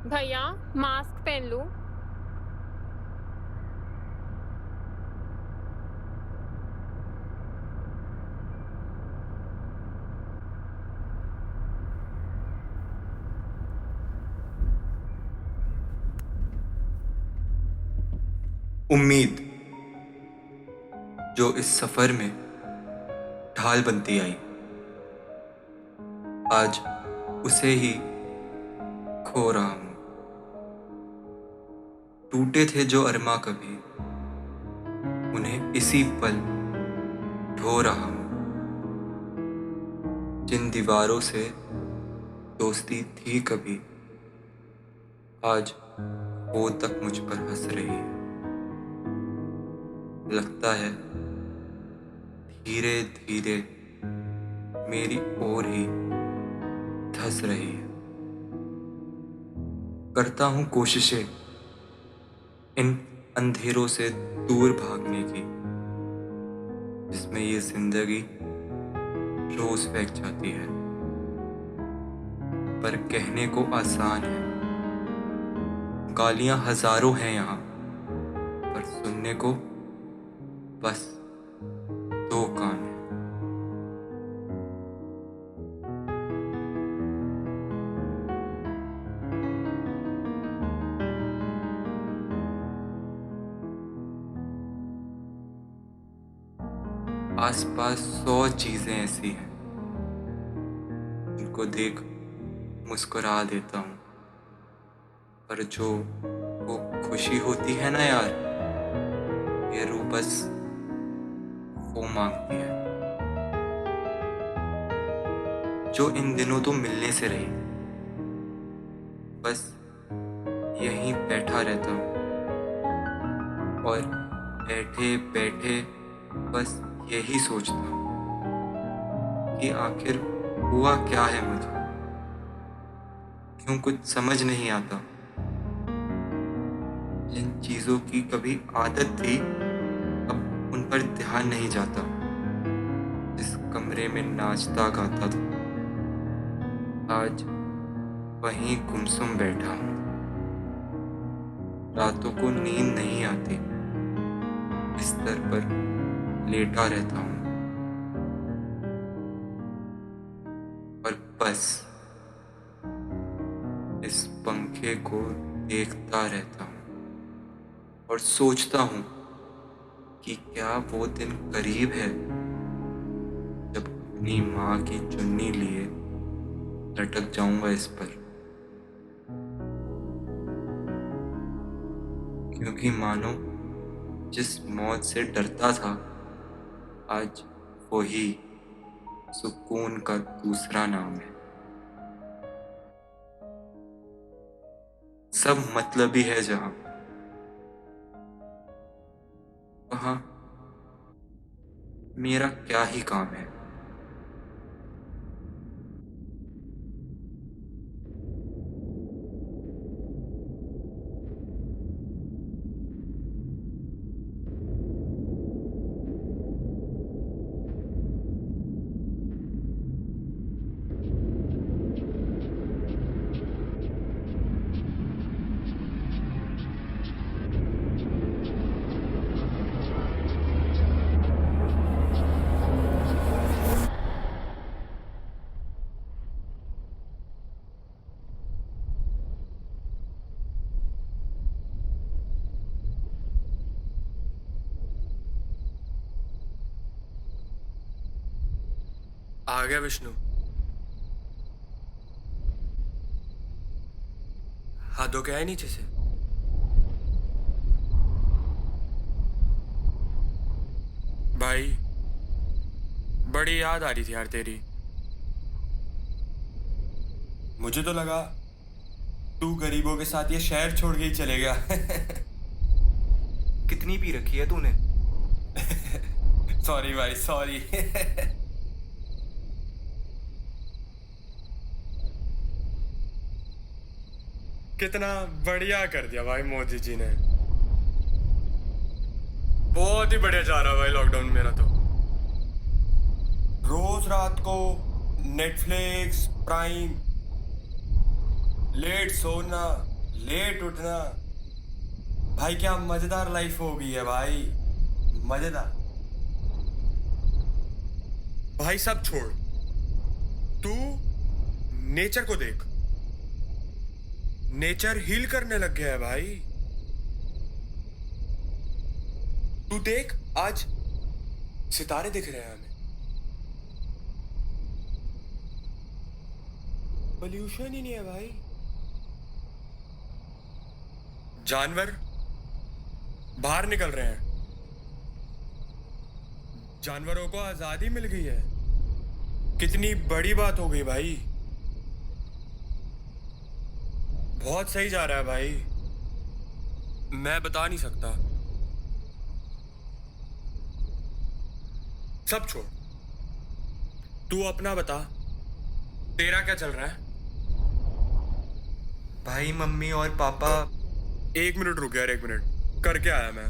भैया, मास्क पहन लूं? उम्मीद जो इस सफर में ढाल बनती आई, आज उसे ही खो रहा हूँ। टूटे थे जो अरमा कभी, उन्हें इसी पल ढो रहा हूँ। जिन दीवारों से दोस्ती थी कभी, आज वो तक मुझ पर हंस रही है। लगता है धीरे धीरे मेरी ओर ही धंस रही है। करता हूँ कोशिशें इन अंधेरों से दूर भागने की, जिसमें ये जिंदगी रोज फेंक जाती है। पर कहने को आसान है, गालियां हजारों हैं यहाँ, पर सुनने को बस दो कान है। आसपास 100 चीजें ऐसी हैं, उनको देख मुस्कुरा देता हूँ, पर जो वो खुशी होती है ना यार, ये रूह बस वो मांगती है। जो इन दिनों तो मिलने से रही, बस यहीं बैठा रहता हूँ, और बैठे बैठे बस यही सोचता हूँ कि आखिर हुआ क्या है मुझे, क्यों कुछ समझ नहीं आता। जिन चीजों की कभी आदत थी, अब उन पर ध्यान नहीं जाता। जिस कमरे में नाचता गाता था, आज वहीं गुमसुम बैठा हूँ। रातों को नींद नहीं आती, बिस्तर पर लेटा रहता हूँ, और बस इस पंखे को देखता रहता हूँ और सोचता हूँ कि क्या वो दिन करीब है जब अपनी माँ की चुन्नी लिए लटक जाऊंगा इस पर। क्योंकि मानो जिस मौत से डरता था, आज वही सुकून का दूसरा नाम है। सब मतलबी है जहां, वहां मेरा क्या ही काम है। आ गया विष्णु। हाथ धो के आए नीचे से। भाई, बड़ी याद आ रही थी यार तेरी। मुझे तो लगा तू गरीबों के साथ ये शहर छोड़ के ही चले गया। कितनी पी रखी है तूने? सॉरी भाई, सॉरी। कितना बढ़िया कर दिया भाई मोदी जी ने। बहुत ही बढ़िया जा रहा भाई लॉकडाउन मेरा तो। रोज रात को नेटफ्लिक्स, प्राइम, लेट सोना, लेट उठना भाई, क्या मजेदार लाइफ हो गई है भाई, मजेदार। भाई सब छोड़, तू नेचर को देख, नेचर हील करने लग गया है भाई। तू देख, आज सितारे दिख रहे हैं हमें, पोल्यूशन ही नहीं है भाई। जानवर बाहर निकल रहे हैं, जानवरों को आजादी मिल गई है। कितनी बड़ी बात हो गई भाई, बहुत सही जा रहा है भाई, मैं बता नहीं सकता। सब छोड़, तू अपना बता, तेरा क्या चल रहा है? भाई मम्मी और पापा। 1 मिनट रुक यार, 1 मिनट, करके आया मैं।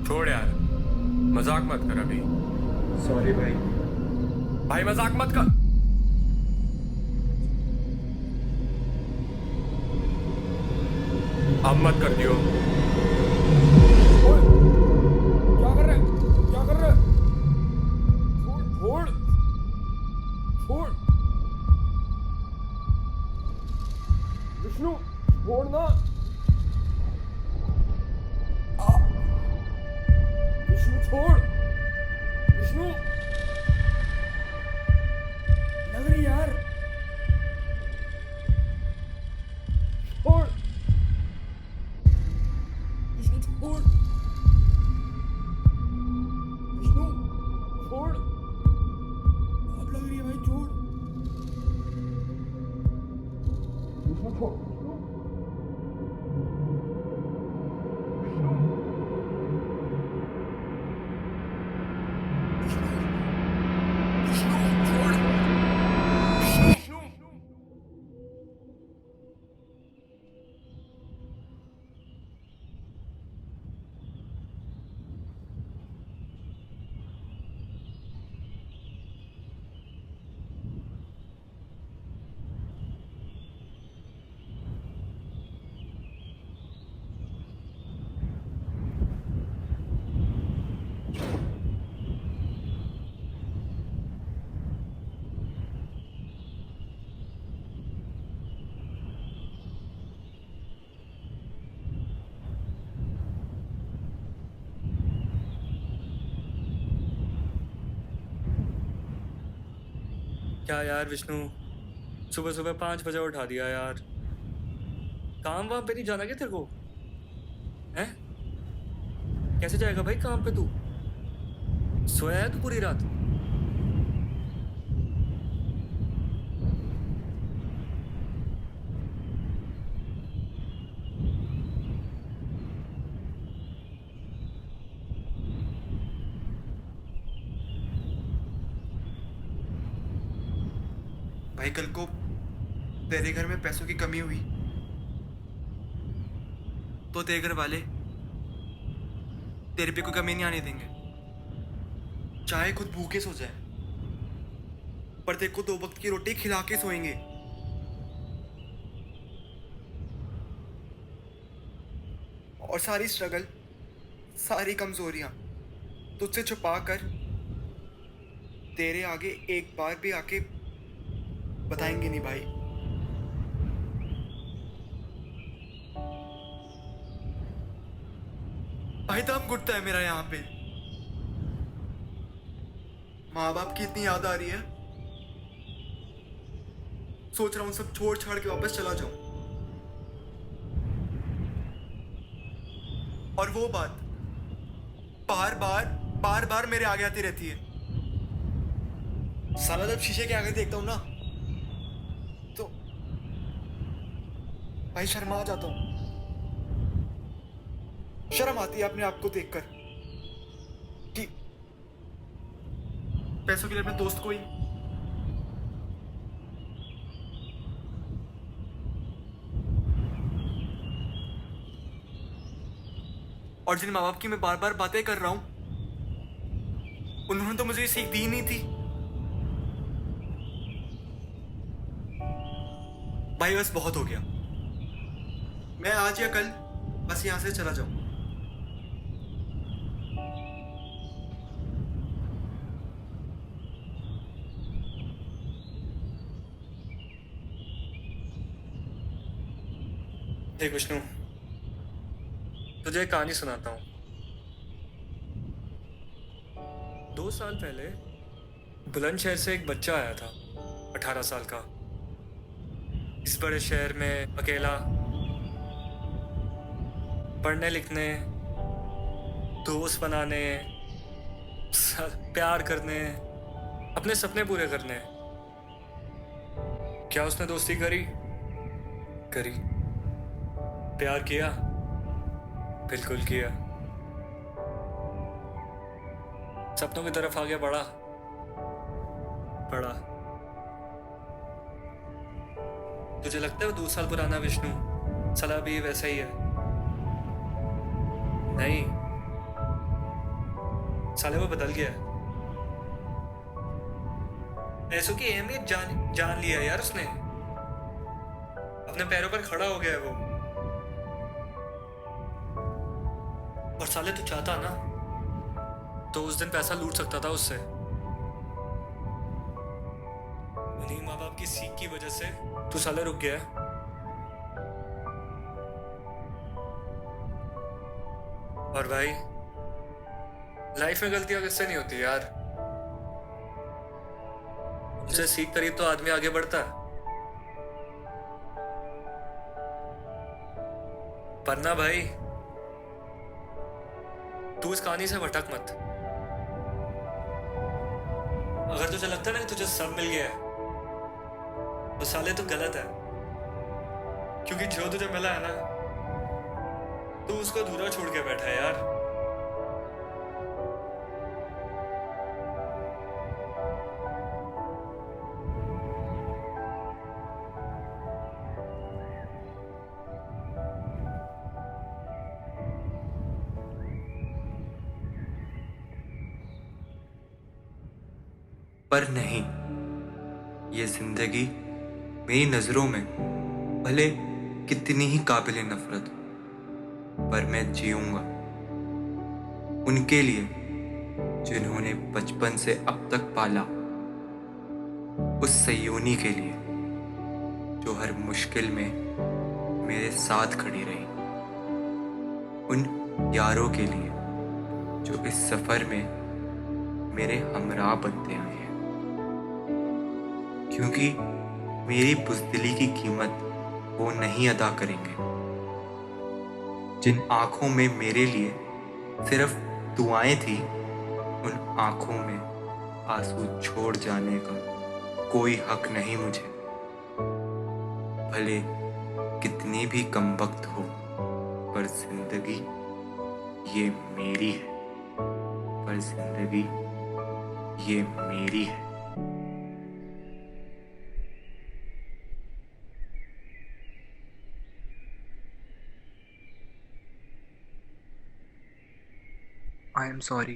छोड़ यार, मजाक मत कर अभी। सॉरी भाई। भाई मजाक मत कर। अब मत कर दियो। क्या कर रहे, क्या कर रहे? छोड़, छोड़, छोड़ विष्णु, छोड़ना। विष्णु छोड़, विष्णु, लग रही यार, छोड़, विष्णु छोड़, विष्णु छोड़, बहुत लग रही है भाई, छोड़, विष्णु छोड़, क्या यार विष्णु, सुबह सुबह 5 बजे उठा दिया यार। काम वाम पे नहीं जाना क्या तेरे को? हैं? कैसे जाएगा भाई काम पे तू? सोया है तू पूरी रात? भाई कल को तेरे घर में पैसों की कमी हुई तो तेरे घर वाले तेरे पे कोई कमी नहीं आने देंगे, चाहे खुद भूखे सो जाए पर तेरे को 2 वक्त की रोटी खिला के सोएंगे। और सारी स्ट्रगल, सारी कमजोरियां तुझसे छुपा कर तेरे आगे एक बार भी आके बताएंगे नहीं भाई। भाई दम घुटता है मेरा यहाँ पे, माँ बाप की इतनी याद आ रही है, सोच रहा हूँ सब छोड़ छाड़ के वापस चला जाऊं। और वो बात बार बार बार बार मेरे आगे आती रहती है। साला जब शीशे के आगे देखता हूं ना तो भाई शर्मा आ जाता हूं। शर्म आती है अपने आप को देखकर कि पैसों के लिए अपने दोस्त को ही और जिन माँ बाप की मैं बार बार बातें कर रहा हूं उन्होंने तो मुझे ये सीख दी ही नहीं थी। भाई बस बहुत हो गया। मैं आज या कल बस यहां से चला जाऊं। देख विष्णु, तुझे एक कहानी सुनाता हूँ। 2 साल पहले बुलंदशहर से एक बच्चा आया था, 18 साल का। इस बड़े शहर में अकेला, पढ़ने लिखने, दोस्त बनाने, प्यार करने, अपने सपने पूरे करने। क्या उसने दोस्ती करी? करी। प्यार किया? बिल्कुल किया। सपनों की तरफ आगे बढ़ा। तुझे लगता है वो 2 साल पुराना विष्णु साला भी वैसा ही है? नहीं, साले वो बदल गया है। पैसों की अहमियत जान लिया यार उसने। अपने पैरों पर खड़ा हो गया है वो। और साले तू चाहता ना तो उस दिन पैसा लूट सकता था उससे। उन्हीं माँ बाप की सीख की वजह से तू साले रुक गया है। और भाई, लाइफ में गलतियां किससे नहीं होती यार। उनसे सीख करी तो आदमी आगे बढ़ता है। पर ना भाई, तू इस कहानी से भटक मत। अगर तुझे लगता है ना कि तुझे सब मिल गया है तो साले तू गलत है। क्योंकि जो तुझे मिला है ना, तू उसको अधूरा छोड़ के बैठा है यार। पर नहीं, ये जिंदगी मेरी नजरों में भले कितनी ही काबिल नफरत हो, पर मैं जीऊंगा उनके लिए जिन्होंने बचपन से अब तक पाला, उस सयोनी के लिए जो हर मुश्किल में मेरे साथ खड़ी रही, उन यारों के लिए जो इस सफर में मेरे हमराह बनते आए हैं। क्योंकि मेरी बुज़दिली की कीमत वो नहीं अदा करेंगे जिन आंखों में मेरे लिए सिर्फ दुआएं थी। उन आंखों में आंसू छोड़ जाने का कोई हक नहीं मुझे, भले कितनी भी कमबख्त हो। पर जिंदगी ये मेरी है, पर जिंदगी ये मेरी है। I am sorry.